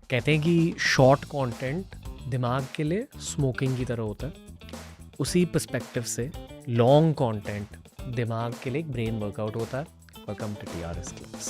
कहते हैं कि शॉर्ट कंटेंट दिमाग के लिए स्मोकिंग की तरह होता है। उसी पर्सपेक्टिव से लॉन्ग कंटेंट दिमाग के लिए एक ब्रेन वर्कआउट होता है। Welcome to TRS class.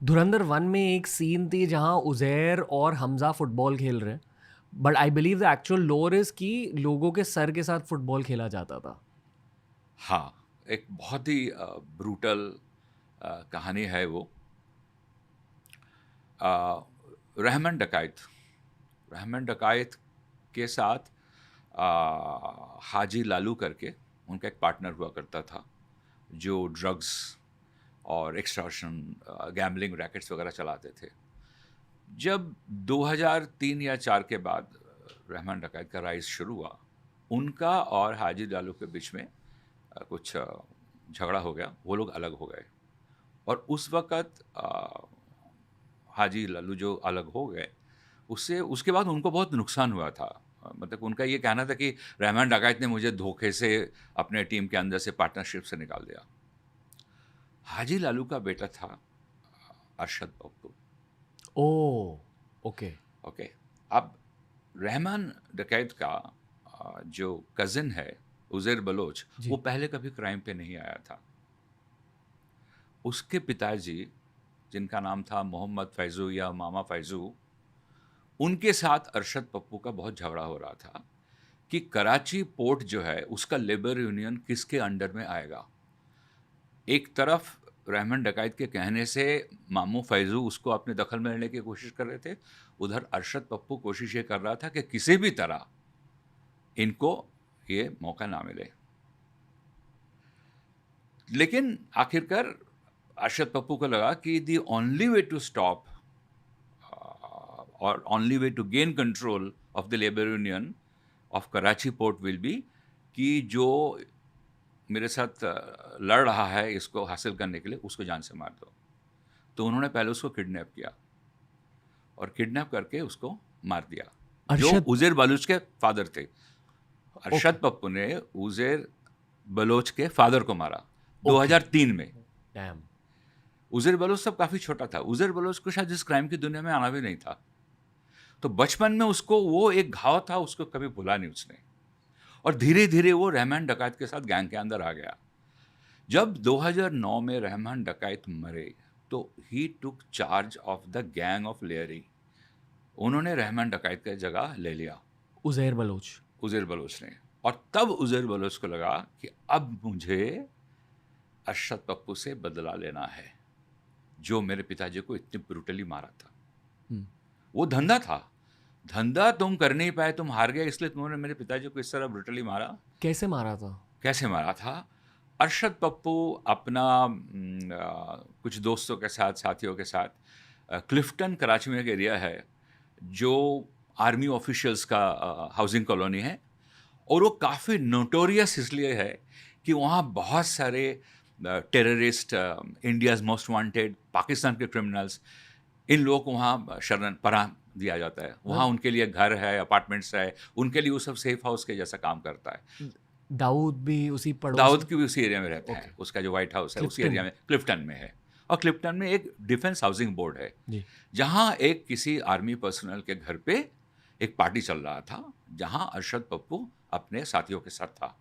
Dhurandhar 1 में एक सीन थी जहां उजैर और हमजा फुटबॉल खेल रहे हैं, but I believe the actual लोर इज कि लोगों के सर के साथ फुटबॉल खेला जाता था। हाँ, एक बहुत ही ब्रूटल कहानी है वो। अ, रहमान डकायत रहमान डकायत के साथ हाजी लालू करके उनका एक पार्टनर हुआ करता था, जो ड्रग्स और एक्सटॉर्शन, गैम्बलिंग रैकेट्स वगैरह चलाते थे। जब 2003 या 4 के बाद रहमान डकायत का राइज शुरू हुआ, उनका और हाजी लालू के बीच में कुछ झगड़ा हो गया, वो लोग अलग हो गए। और उस वक़्त हाजी लालू जो अलग हो गए, उससे उसके बाद उनको बहुत नुकसान हुआ था। मतलब उनका ये कहना था कि रहमान डकायत ने मुझे धोखे से अपने टीम के अंदर से पार्टनरशिप से निकाल दिया। हाजी लालू का बेटा था अरशद पप्पू। ओ, ओके। ओके। अब रहमान डकैत का जो कज़िन है उज़ैर बलोच, वो जी। पहले कभी क्राइम पे नहीं आया था। उसके पिताजी, जिनका नाम था मोहम्मद फैज़ू या मामा फैज़ू, उनके साथ अरशद पप्पू का बहुत झगड़ा हो रहा था कि कराची पोर्ट जो है उसका लेबर यूनियन किसके अंडर में आएगा। एक तरफ रहमान डकैत के कहने से मामू फैज़ू उसको अपने दखल में लेने की कोशिश कर रहे थे, उधर अरशद पप्पू कोशिश ये कर रहा था कि किसी भी तरह इनको ये मौका ना मिले। लेकिन आखिरकार अरशद पप्पू को लगा कि the only way to stop और only way to gain control of the labour union of Karachi port will be कि जो मेरे साथ लड़ रहा है इसको हासिल करने के लिए, उसको जान से मार दो। तो उन्होंने पहले उसको किडनैप किया और किडनैप करके उसको मार दिया, जो अरशद। उज़ैर बलूच के फादर थे। ओके। अरशद पप्पू ने उज़ैर बलोच के फादर को मारा ओके। 2003 में। डैम। उज़ैर बलोच तब काफ़ी छोटा था। उज़ैर बलोच को शायद इस क्राइम की दुनिया में आना भी नहीं था। तो बचपन में उसको वो एक घाव था, उसको कभी भुला नहीं उसने। और धीरे-धीरे वो रहमान डकैत के साथ गैंग के अंदर आ गया। जब 2009 में रहमान डकैत मरे, तो ही took charge of the gang of Lyari. उन्होंने रहमान डकैत का जगह ले लिया, उज़ैर बलोच। उज़ैर बलोच ने। और तब उज़ैर बलोच को लगा कि अब मुझे अरशद पप्पू से बदला लेना है, जो मेरे पिताजी को इतनी ब्रूटली मारा था। वो धंधा था। धंधा तुम कर नहीं पाए, तुम हार गए, इसलिए तुमने मेरे पिताजी को इस तरह ब्रूटली मारा। कैसे मारा था? कैसे मारा था? अरशद पप्पू अपना कुछ दोस्तों के साथ, साथियों के साथ क्लिफ्टन कराची में एक एरिया है, जो आर्मी ऑफिशियल्स का हाउसिंग कॉलोनी है। और वो काफ़ी नोटोरियस इसलिए है कि वहाँ बहुत सारे terrorist, India's most wanted, Pakistan के क्रिमिनल्स, इन लोगों को वहाँ शरण पनाह दिया जाता है। वहाँ उनके लिए घर है, अपार्टमेंट्स है, उनके लिए वो सब सेफ हाउस के जैसा काम करता है। दाऊद भी उसी पड़ोस दाऊद में? की भी उसी एरिया में रहते ओके। हैं, उसका जो व्हाइट हाउस है उसी क्लिफ्टन। एरिया में, क्लिफ्टन में है। और क्लिफ्टन में एक डिफेंस हाउसिंग बोर्ड है, जी। जहाँ एक किसी आर्मी पर्सनल के घर पे एक पार्टी चल रहा था, जहाँ अरशद पप्पू अपने साथियों के साथ था।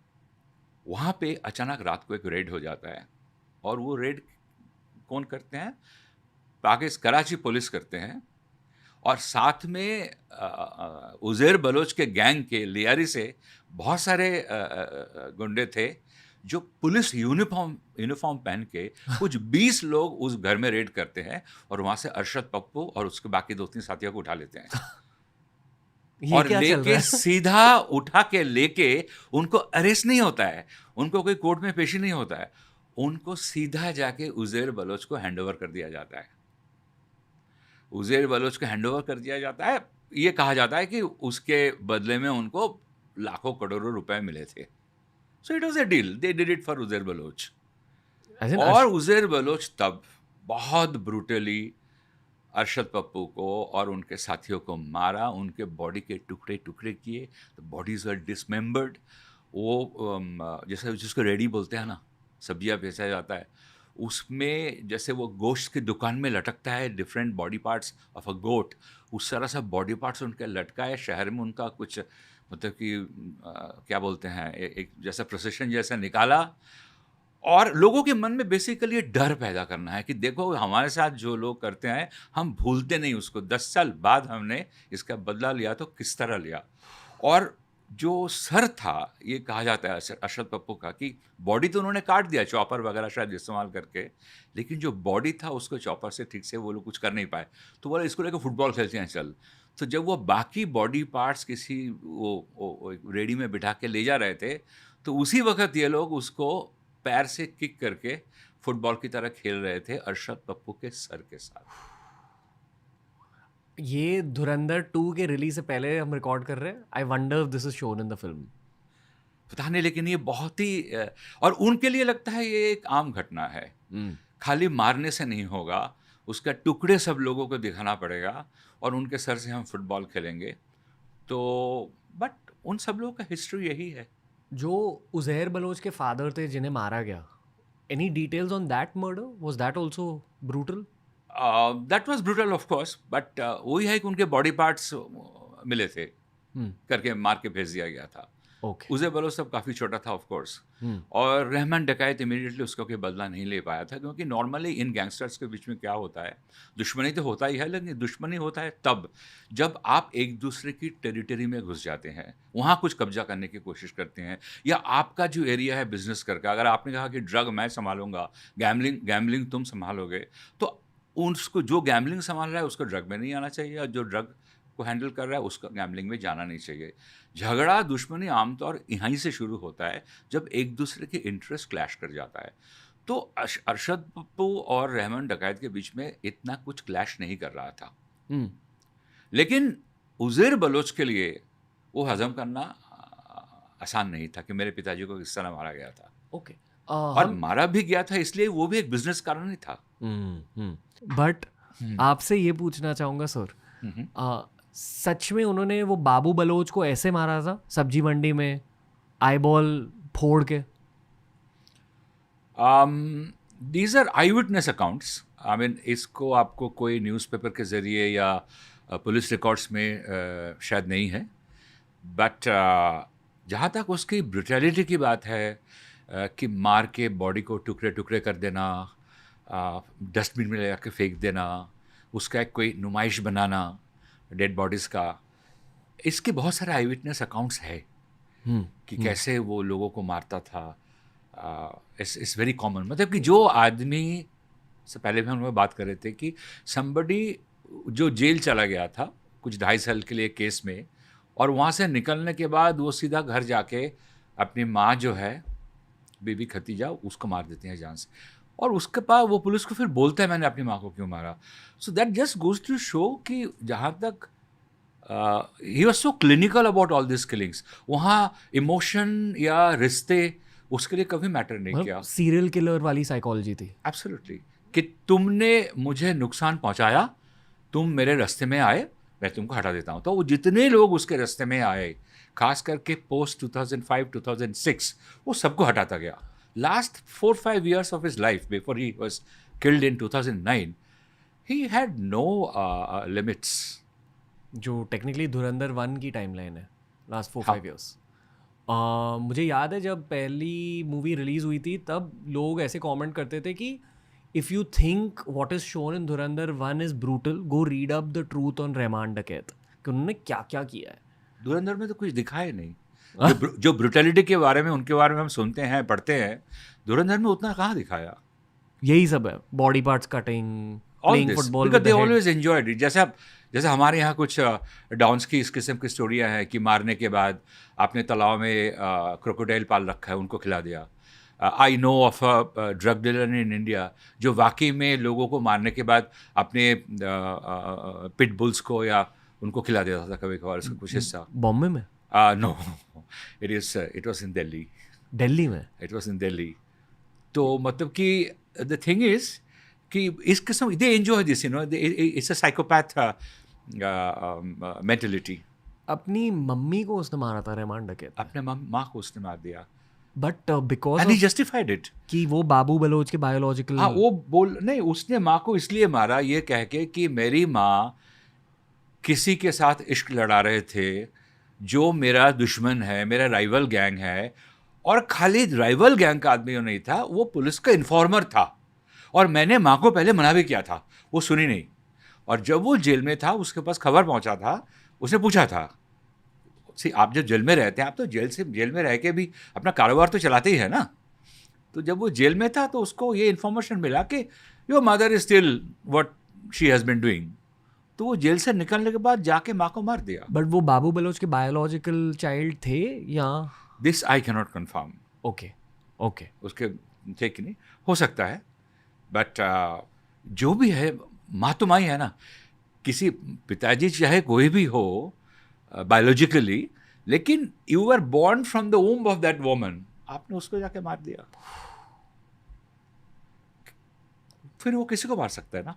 वहाँ पे अचानक रात को एक रेड हो जाता है। और वो रेड कौन करते हैं? कराची पुलिस करते हैं। और साथ में उज़ैर बलोच के गैंग के लियारी से बहुत सारे गुंडे थे, जो पुलिस यूनिफ़ॉर्म यूनिफ़ॉर्म पहन के कुछ 20 लोग उस घर में रेड करते हैं और वहाँ से अरशद पप्पू और उसके बाकी 2-3 साथियों को उठा लेते हैं। ये और क्या चल रहा लेके है? सीधा उठा के लेके उनको अरेस्ट नहीं होता है, उनको कोई कोर्ट में पेशी नहीं होता है, उनको सीधा जाके उज़ैर बलोच को हैंडओवर कर दिया जाता है। उज़ैर बलोच को हैंडओवर कर दिया जाता है। ये कहा जाता है कि उसके बदले में उनको लाखों करोड़ों रुपए मिले थे। So it was a deal, they did it for Uzair Baloch. As in और उज़ैर बलोच तब बहुत ब्रूटली अरशद पप्पू को और उनके साथियों को मारा, उनके बॉडी के टुकड़े-टुकड़े किए, द बॉडीज़ वर डिसमेंबर्ड। वो जैसे जिसको रेडी बोलते हैं ना, सब्जियाँ बेचा जाता है, उसमें जैसे वो गोश्त की दुकान में लटकता है different body parts of a goat, उस तरह से बॉडी पार्ट्स उनके लटका है। शहर में उनका कुछ मतलब कि क्या बोलते हैं, एक जैसा प्रोसेशन जैसा निकाला, और लोगों के मन में बेसिकली ये डर पैदा करना है कि देखो हमारे साथ जो लोग करते हैं हम भूलते नहीं उसको, 10 साल बाद हमने इसका बदला लिया तो किस तरह लिया। और जो सर था, ये कहा जाता है अरशद पप्पू का, कि बॉडी तो उन्होंने काट दिया चॉपर वगैरह शायद इस्तेमाल करके, लेकिन जो बॉडी था उसको चॉपर से ठीक से वो लोग कुछ कर नहीं पाए। तो बोला इसको लेकर फुटबॉल खेलते हैं चल। तो जब वो बाकी बॉडी पार्ट्स किसी वो रेडी में बिठा के ले जा रहे थे, तो उसी वक्त ये लोग उसको पैर से किक करके फुटबॉल की तरह खेल रहे थे अरशद पप्पू के सर के साथ। ये धुरंधर 2 के रिलीज से पहले हम रिकॉर्ड कर रहे हैं। I wonder if this is shown in the film. पता नहीं, लेकिन ये बहुत ही और उनके लिए लगता है ये एक आम घटना है। खाली मारने से नहीं होगा, उसका टुकड़े सब लोगों को दिखाना पड़ेगा और उनके सर से हम फुटबॉल खेलेंगे। तो बट उन सब लोगों का हिस्ट्री यही है। जो उज़ैर बलोच के फादर थे जिन्हें मारा गया, any details on that murder? Was that also brutal? That was brutal of course, but वही है कि उनके बॉडी पार्ट्स मिले थे करके मार के भेज दिया गया था। ओके। उज़ैर बलोच सब काफ़ी छोटा था ऑफ कोर्स, और रहमान डकैत इमीडिएटली उसका कोई बदला नहीं ले पाया था, क्योंकि नॉर्मली इन गैंगस्टर्स के बीच में क्या होता है, दुश्मनी तो होता ही है, लेकिन दुश्मनी होता है तब जब आप एक दूसरे की टेरिटरी में घुस जाते हैं, वहाँ कुछ कब्जा करने की कोशिश करते हैं, या आपका जो एरिया है बिजनेस करके, अगर आपने कहा कि ड्रग मैं संभालूंगा, गैम्बलिंग तुम संभालोगे, तो उसको जो गैम्बलिंग संभाल रहा है उसको ड्रग में नहीं आना चाहिए, और जो ड्रग को हैंडल कर रहा है उसका गैम्बलिंग में जाना नहीं चाहिए। झगड़ा दुश्मनी आमतौर यहीं से शुरू होता है, जब एक दूसरे के इंटरेस्ट क्लैश कर जाता है। तो अरशद पप्पू और रहमान डकैत के बीच में इतना कुछ क्लैश नहीं कर रहा था, लेकिन उज़ैर बलोच के लिए वो हजम करना आसान नहीं था कि मेरे पिताजी को किस तरह मारा गया था। ओके। और मारा भी गया था इसलिए वो भी एक बिजनेस कारण ही था। बट आपसे ये पूछना चाहूँगा सर, सच में उन्होंने वो बाबू बलोच को ऐसे मारा था सब्जी मंडी में, आईबॉल फोड़ के? These are I witness accounts. I mean इसको आपको कोई न्यूज़पेपर के ज़रिए या पुलिस रिकॉर्ड्स में शायद नहीं है, बट जहाँ तक उसकी ब्रुटैलिटी की बात है, कि मार के बॉडी को टुकड़े टुकड़े कर देना, डस्टबिन में ले जाके फेंक देना, उसका एक कोई नुमाइश बनाना डेड बॉडीज़ का, इसके बहुत सारे आई विटनेस अकाउंट्स है कि कैसे वो लोगों को मारता था। इट्स वेरी कॉमन, मतलब कि जो आदमी से पहले भी हम लोग बात कर रहे थे कि समबडी जो जेल चला गया था कुछ 2.5 साल के लिए केस में, और वहाँ से निकलने के बाद वो सीधा घर जाके अपनी माँ जो है बीबी खतीजा, उसको मार देते हैं जान से, और उसके बाद वो पुलिस को फिर बोलता है मैंने अपनी माँ को क्यों मारा। So that just goes to show कि जहाँ तक he was so clinical about all this killings, वहाँ इमोशन या रिश्ते उसके लिए कभी मैटर नहीं किया। सीरियल किलर वाली साइकोलॉजी थी। एब्सोल्युटली, कि तुमने मुझे नुकसान पहुँचाया, तुम मेरे रास्ते में आए, मैं तुमको हटा देता हूँ। तो वो जितने लोग उसके रास्ते में आए, खास करके पोस्ट 2005-2006, वो सबको हटाता गया। Last 4-5 years of his life before he was killed in 2009, he had no limits. जो टेक्निकली धुरंधर 1 की टाइमलाइन है, लास्ट 4-5 years। मुझे याद है जब पहली मूवी रिलीज हुई थी तब लोग ऐसे कमेंट करते थे कि if you think what is shown in Dhurandhar 1 is brutal, go read up the truth on Rahman डकैत, कि उन्होंने क्या क्या किया है। धुरंधर में तो कुछ दिखाया नहीं। जो ब्रुटैलिटी के बारे में, उनके बारे में हम सुनते हैं, पढ़ते हैं, धुरंधर में उतना कहाँ दिखाया। यही सब है, body parts cutting, playing football, because they always enjoyed it. जैसे हमारे यहाँ कुछ डॉन्स की इस किस्म की स्टोरियाँ हैं कि मारने के बाद आपने तालाब में क्रोकोडाइल पाल रखा है, उनको खिला दिया। I know of a drug dealer in India जो वाकई में लोगों को मारने के बाद अपने पिट बुल्स को या उनको खिला देता था कभी कभार, उसका कुछ हिस्सा। बॉम्बे में? No, it was in Delhi. Delhi में? It was in Delhi. तो मतलब कि द थिंग इज कि इस किस्म they enjoy this, you know, it's a psychopath mentality. अपनी मम्मी को उसने मारा था रहमान डकैत? अपने माँ को उसने मार दिया। But because and he justified it. कि वो बाबू बलोच के बायोलॉजिकल हाँ, वो बोल नहीं, उसने माँ को इसलिए मारा ये कह के कि मेरी माँ किसी के साथ इश्क लड़ा रहे थे जो मेरा दुश्मन है, मेरा राइवल गैंग है, और खाली राइवल गैंग का आदमी नहीं था, वो पुलिस का इन्फॉर्मर था। और मैंने माँ को पहले मना भी किया था, वो सुनी नहीं। और जब वो जेल में था, उसके पास खबर पहुंचा था, उसने पूछा था, सी आप जब जेल में रहते हैं, आप तो जेल में रह के भी अपना कारोबार तो चलाते ही है ना। तो जब वो जेल में था तो उसको ये इन्फॉर्मेशन मिला कि your mother is still what she has been doing. तो वो जेल से निकलने के बाद जाके माँ को मार दिया। बट वो बाबू बलोच के बायोलॉजिकल चाइल्ड थे या this I can not confirm. Okay okay उसके थे कि नहीं, हो सकता है, बट जो भी है, माँ तो माँ ही है ना। किसी पिताजी चाहे कोई भी हो बायोलॉजिकली, लेकिन you are born from the womb of that woman, आपने उसको जाके मार दिया, फिर वो किसी को मार सकता है ना।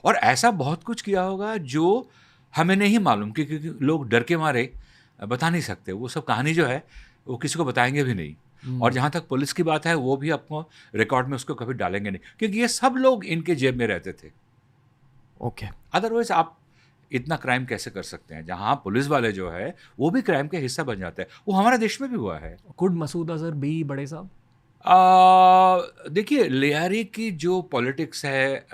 और ऐसा बहुत कुछ किया होगा जो हमें नहीं मालूम, क्योंकि लोग डर के मारे बता नहीं सकते। वो सब कहानी जो है वो किसी को बताएंगे भी नहीं। और जहाँ तक पुलिस की बात है, वो भी आपको रिकॉर्ड में उसको कभी डालेंगे नहीं, क्योंकि ये सब लोग इनके जेब में रहते थे। ओके अदरवाइज आप इतना क्राइम कैसे कर सकते हैं? जहाँ पुलिस वाले जो है वो भी क्राइम का हिस्सा बन जाते हैं। वो हमारे देश में भी हुआ है। कुड मसूद अजहर बी बड़े साहब? देखिए, लियारी की जो पॉलिटिक्स है,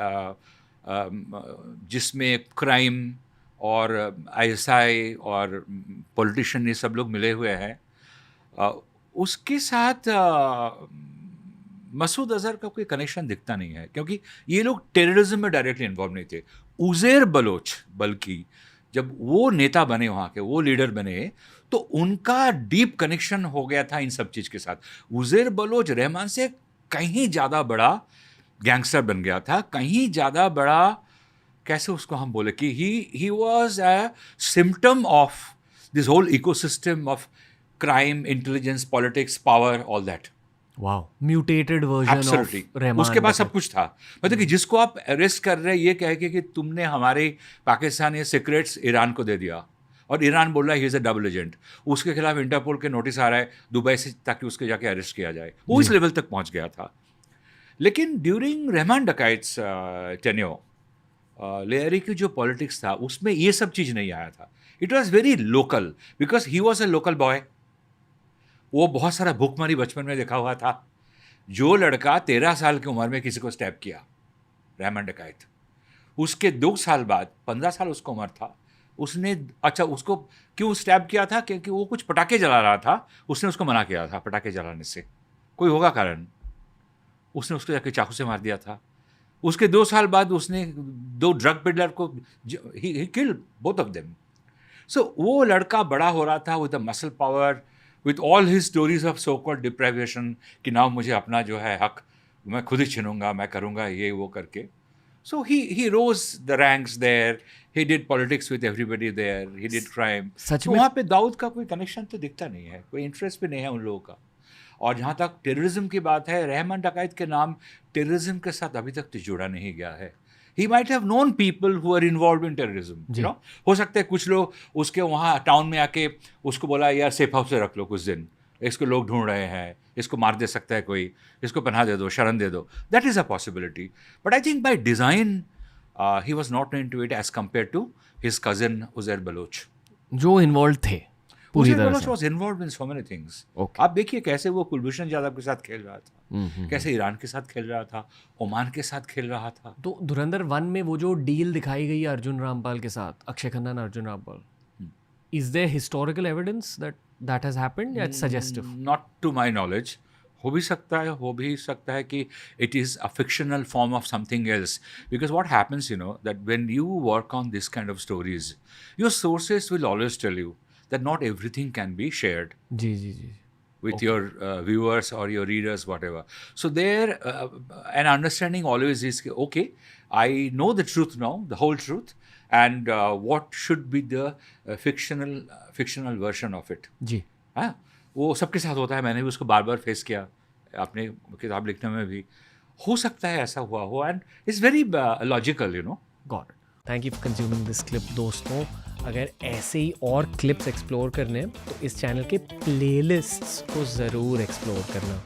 जिसमें क्राइम और आईएसआई और पॉलिटिशियन ये सब लोग मिले हुए हैं, उसके साथ मसूद अजहर का कोई कनेक्शन दिखता नहीं है, क्योंकि ये लोग टेररिज्म में डायरेक्टली इन्वॉल्व नहीं थे। उज़ैर बलोच बल्कि जब वो नेता बने, वहाँ के वो लीडर बने, तो उनका डीप कनेक्शन हो गया था इन सब चीज़ के साथ। उज़ैर बलोच रहमान से कहीं ज़्यादा बड़ा गैंगस्टर बन गया था, कहीं ज़्यादा बड़ा, कैसे उसको हम बोले कि he was a symptom of this whole ecosystem of crime, intelligence, politics, power, all that. Wow, mutated version of absolutely, Rahman. उसके पास सब कुछ था। मतलब कि जिसको आप अरेस्ट कर रहे हैं ये कह के कि तुमने हमारे पाकिस्तानी सीक्रेट्स ईरान को दे दिया, और ईरान बोल रहा है he is a double agent, उसके खिलाफ इंटरपोल के नोटिस आ रहा है दुबई से, ताकि उसके जाके अरेस्ट किया जाए। वो इस लेवल तक पहुंच गया था। लेकिन ड्यूरिंग रहमान डकाइट्स टेन्योर, लेयरी की जो पॉलिटिक्स था उसमें ये सब चीज़ नहीं आया था। It was very local, because he was a local boy. वो बहुत सारा भूखमरी बचपन में देखा हुआ था। जो लड़का 13 साल की उम्र में किसी को स्टैब किया, रहमान डकायत, उसके 2 साल बाद, 15 साल उसको उम्र था, उसने, अच्छा उसको क्यों स्टैब किया था? क्योंकि वो कुछ पटाखे जला रहा था, उसने उसको मना किया था पटाखे जलाने से, कोई होगा कारण, उसने उसको जाके चाकू से मार दिया था। उसके 2 साल बाद उसने 2 ड्रग पेडलर को, he killed both of them. So वो लड़का बड़ा हो रहा था with the muscle power, with all his stories of so called deprivation, कि ना मुझे अपना जो है हक मैं खुद ही छीनूंगा, मैं करूंगा ये वो करके। So he rose the ranks there, he did politics with everybody there, he did crime. सच तो में वहाँ पे दाऊद का कोई कनेक्शन तो दिखता नहीं है, कोई इंटरेस्ट भी नहीं है उन लोगों का। और जहाँ तक टेररिज्म की बात है, रहमान डकायत के नाम टेररिज्म के साथ अभी तक तो जुड़ा नहीं गया है। He might have known people who are involved in terrorism, you know. हो सकता है कुछ लोग उसके वहाँ टाउन में आके उसको बोला यार सेफ हाउस से रख लो कुछ दिन, इसको लोग ढूंढ रहे हैं, इसको मार दे सकता है कोई, इसको पनाह दे दो, शरण दे दो। That is a possibility, but I think by design he was not into it as compared to his cousin Uzair Baloch. जो इन्वॉल्व थे पूरी उज़ैर तरह बलोच से। Was involved in so many things. Okay. आप देखिए कैसे वो कुलभूषण जाधव के साथ खेल रहा था, कैसे ईरान के साथ खेल रहा था, ओमान के साथ खेल रहा था। तो धुरंधर 1 में वो जो डील दिखाई गई अर्जुन रामपाल के साथ, अक्षय खन्ना और Arjun Rampal, is there historical evidence that has happened या it's suggestive? Not to my knowledge. हो भी सकता है, हो भी सकता है कि it is a fictional form of something else, because what happens, you know, that when you work on this kind of stories, your sources will always tell you that not everything can be shared जी जी जी। with your viewers or your readers, whatever. So there, an understanding always is, okay, I know the truth now, the whole truth, and what should be the fictional version of it. जी हाँ, वो सबके साथ होता है। मैंने भी उसको बार बार face किया अपने किताब लिखने में भी। हो सकता है ऐसा हुआ हो, and it's very logical, you know. Got it. Thank you for consuming this clip दोस्तों। अगर ऐसे ही और क्लिप्स एक्सप्लोर करने हैं तो इस चैनल के प्लेलिस्ट्स को ज़रूर एक्सप्लोर करना।